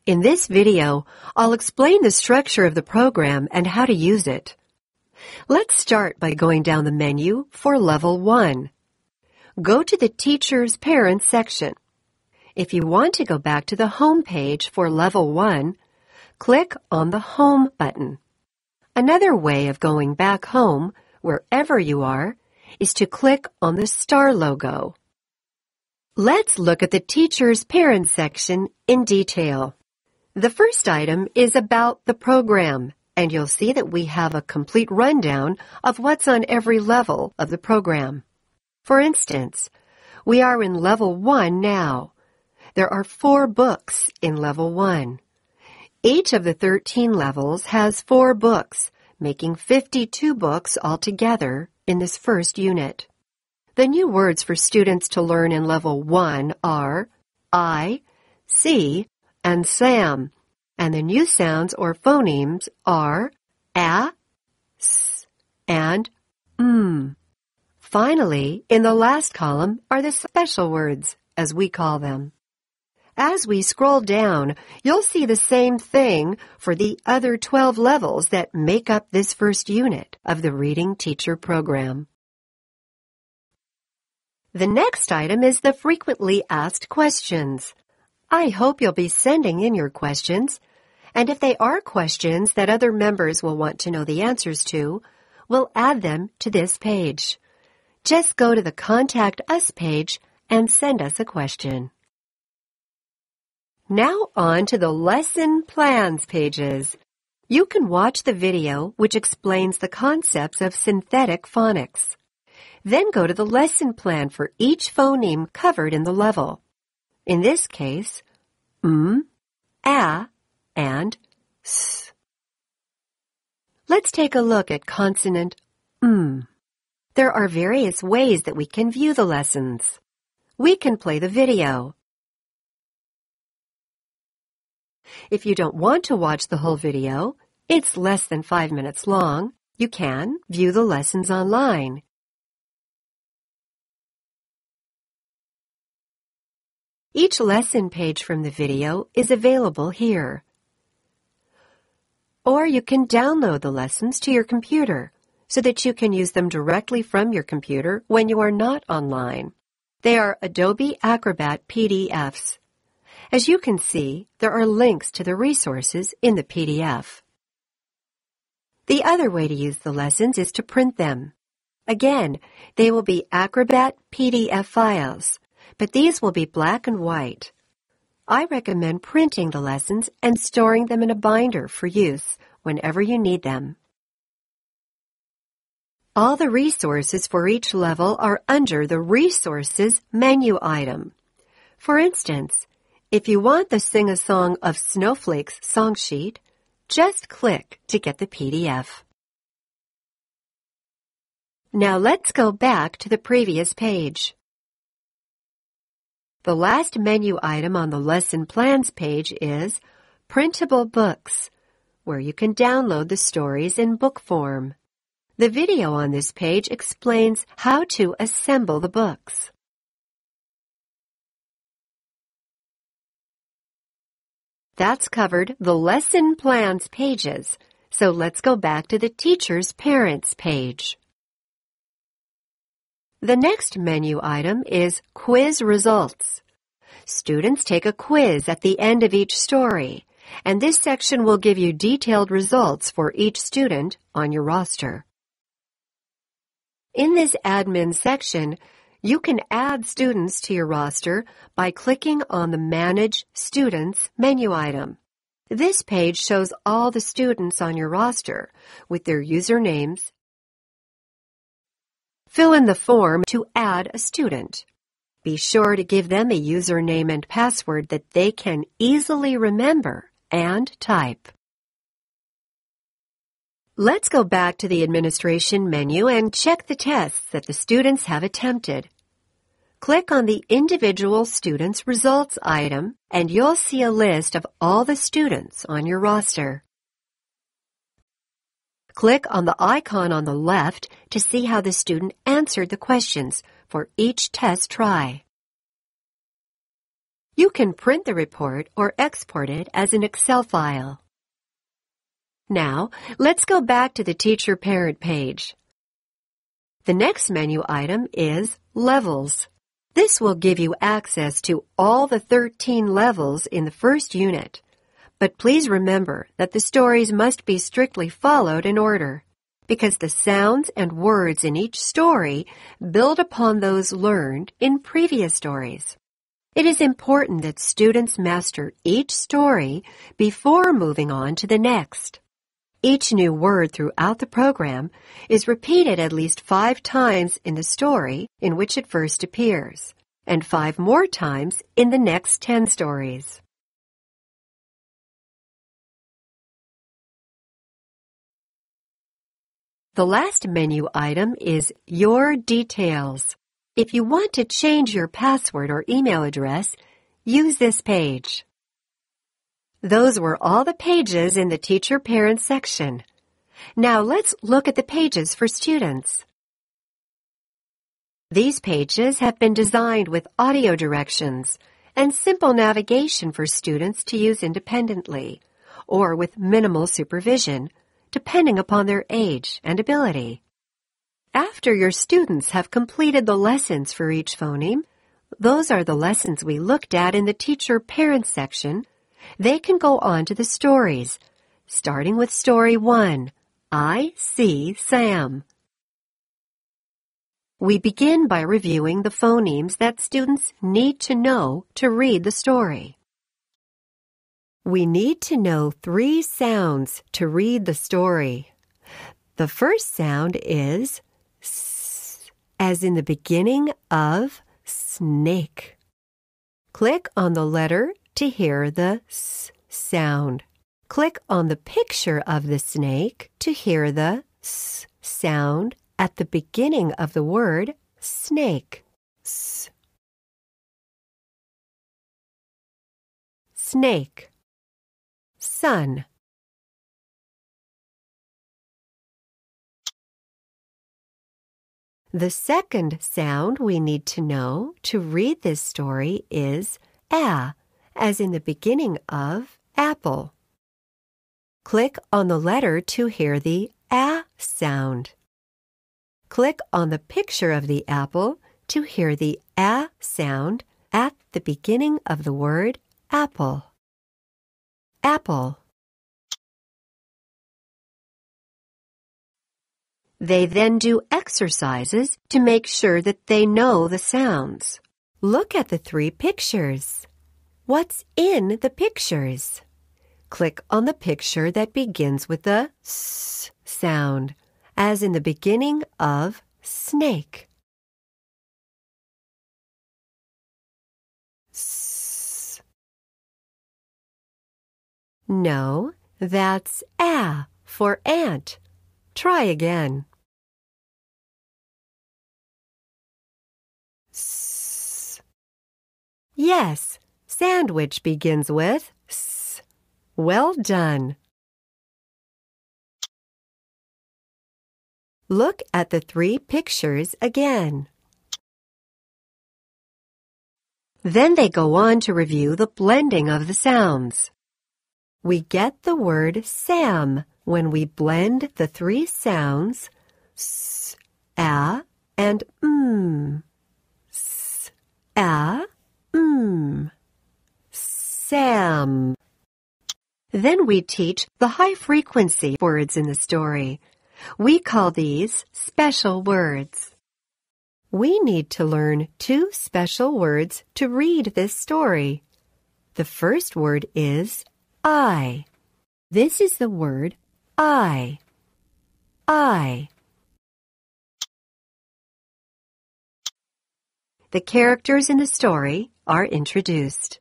In this video, I'll explain the structure of the program and how to use it. Let's start by going down the menu for Level 1. Go to the Teachers Parents section. If you want to go back to the home page for Level 1, click on the Home button. Another way of going back home, wherever you are, is to click on the star logo. Let's look at the Teachers Parents section in detail. The first item is about the program, and you'll see that we have a complete rundown of what's on every level of the program. For instance, we are in Level 1 now. There are 4 books in Level 1. Each of the 13 levels has 4 books, making 52 books altogether in this first unit. The new words for students to learn in Level 1 are I, see, and Sam, and the new sounds or phonemes are a, s, and m. Finally, in the last column are the special words, as we call them. As we scroll down, you'll see the same thing for the other 12 levels that make up this first unit of the Reading Teacher program. The next item is the frequently asked questions. I hope you'll be sending in your questions, and if they are questions that other members will want to know the answers to, we'll add them to this page. Just go to the Contact Us page and send us a question. Now on to the Lesson Plans pages. You can watch the video which explains the concepts of synthetic phonics. Then go to the lesson plan for each phoneme covered in the level. In this case, a, and s. Let's take a look at consonant There are various ways that we can view the lessons. We can play the video. If you don't want to watch the whole video, it's less than 5 minutes long, you can view the lessons online. Each lesson page from the video is available here. Or you can download the lessons to your computer so that you can use them directly from your computer when you are not online. They are Adobe Acrobat PDFs. As you can see, there are links to the resources in the PDF. The other way to use the lessons is to print them. Again, they will be Acrobat PDF files, but these will be black and white. I recommend printing the lessons and storing them in a binder for use whenever you need them. All the resources for each level are under the Resources menu item. For instance, if you want the Sing a Song of Snowflakes song sheet, just click to get the PDF. Now let's go back to the previous page. The last menu item on the Lesson Plans page is Printable Books, where you can download the stories in book form. The video on this page explains how to assemble the books. That's covered the Lesson Plans pages, so let's go back to the Teachers Parents page. The next menu item is Quiz Results. Students take a quiz at the end of each story, and this section will give you detailed results for each student on your roster. In this admin section, you can add students to your roster by clicking on the Manage Students menu item. This page shows all the students on your roster with their usernames. Fill in the form to add a student. Be sure to give them a username and password that they can easily remember and type. Let's go back to the Administration menu and check the tests that the students have attempted. Click on the Individual Students Results item, and you'll see a list of all the students on your roster. Click on the icon on the left to see how the student answered the questions for each test try. You can print the report or export it as an Excel file. Now, let's go back to the teacher-parent page. The next menu item is Levels. This will give you access to all the 13 levels in the first unit. But please remember that the stories must be strictly followed in order, because the sounds and words in each story build upon those learned in previous stories. It is important that students master each story before moving on to the next. Each new word throughout the program is repeated at least 5 times in the story in which it first appears, and 5 more times in the next 10 stories. The last menu item is Your Details. If you want to change your password or email address, use this page. Those were all the pages in the Teacher-Parent section. Now let's look at the pages for students. These pages have been designed with audio directions and simple navigation for students to use independently or with minimal supervision, depending upon their age and ability. After your students have completed the lessons for each phoneme, those are the lessons we looked at in the Teacher-Parent section, they can go on to the stories, starting with Story 1, I See Sam. We begin by reviewing the phonemes that students need to know to read the story. We need to know 3 sounds to read the story. The first sound is S, as in the beginning of snake. Click on the letter to hear the S sound. Click on the picture of the snake to hear the S sound at the beginning of the word snake. S. Snake. Sun. The second sound we need to know to read this story is A, as in the beginning of apple. Click on the letter to hear the A sound. Click on the picture of the apple to hear the A sound at the beginning of the word apple. Apple. They then do exercises to make sure that they know the sounds. Look at the 3 pictures. What's in the pictures? Click on the picture that begins with the S sound, as in the beginning of snake. S. No, that's A for ant. Try again. S. Yes, sandwich begins with S. Well done. Look at the 3 pictures again. Then they go on to review the blending of the sounds. We get the word Sam when we blend the 3 sounds S, A, and S, A, Sam. Then we teach the high-frequency words in the story. We call these special words. We need to learn 2 special words to read this story. The first word is I. This is the word I. I. The characters in the story are introduced.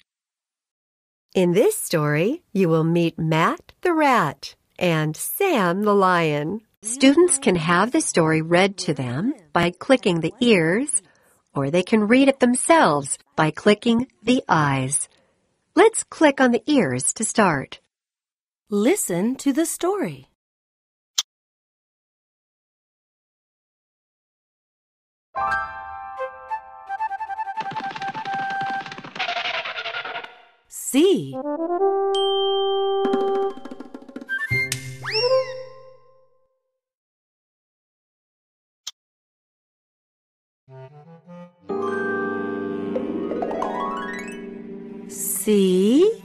In this story, you will meet Matt the rat and Sam the lion. Students can have the story read to them by clicking the ears, or they can read it themselves by clicking the eyes. Let's click on the ears to start. Listen to the story. C. C.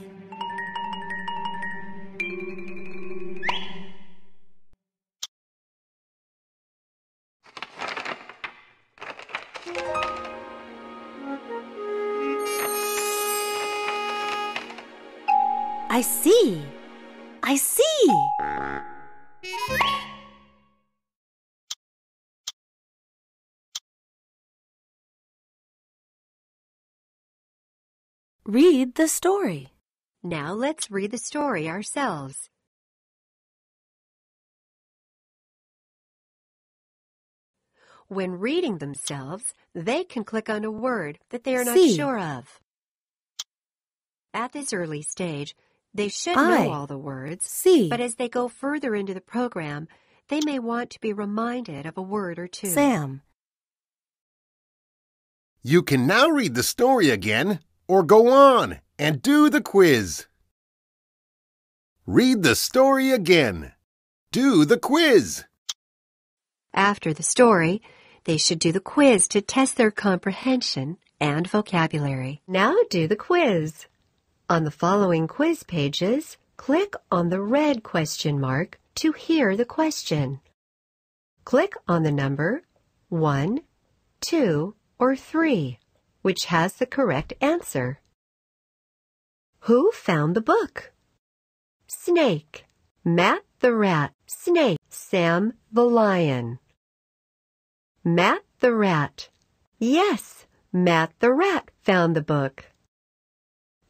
I see. I see. Read the story. Now let's read the story ourselves. When reading themselves, they can click on a word that they are not C. sure of. At this early stage, they should I. know all the words, C. but as they go further into the program, they may want to be reminded of a word or two. Sam. You can now read the story again, or go on and do the quiz. Read the story again. Do the quiz. After the story, they should do the quiz to test their comprehension and vocabulary. Now do the quiz. On the following quiz pages, click on the red question mark to hear the question. Click on the number 1, 2, or 3, which has the correct answer. Who found the book? Snake. Matt the rat. Snake. Sam the lion. Matt the rat. Yes, Matt the rat found the book.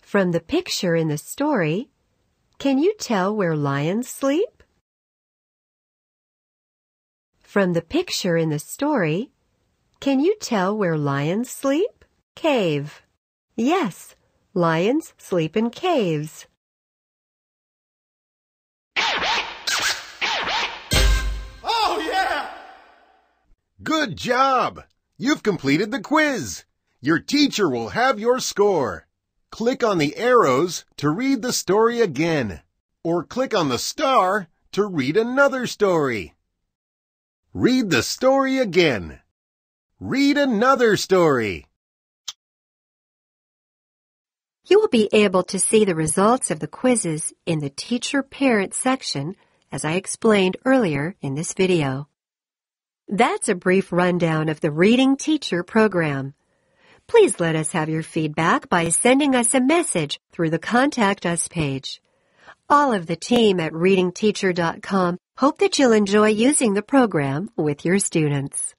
From the picture in the story, can you tell where lions sleep? From the picture in the story, can you tell where lions sleep? Cave. Yes, lions sleep in caves. Oh, yeah! Good job! You've completed the quiz. Your teacher will have your score. Click on the arrows to read the story again, or click on the star to read another story. Read the story again. Read another story. You will be able to see the results of the quizzes in the Teacher-Parent section, as I explained earlier in this video. That's a brief rundown of the Reading Teacher program. Please let us have your feedback by sending us a message through the Contact Us page. All of the team at readingteacher.com hope that you'll enjoy using the program with your students.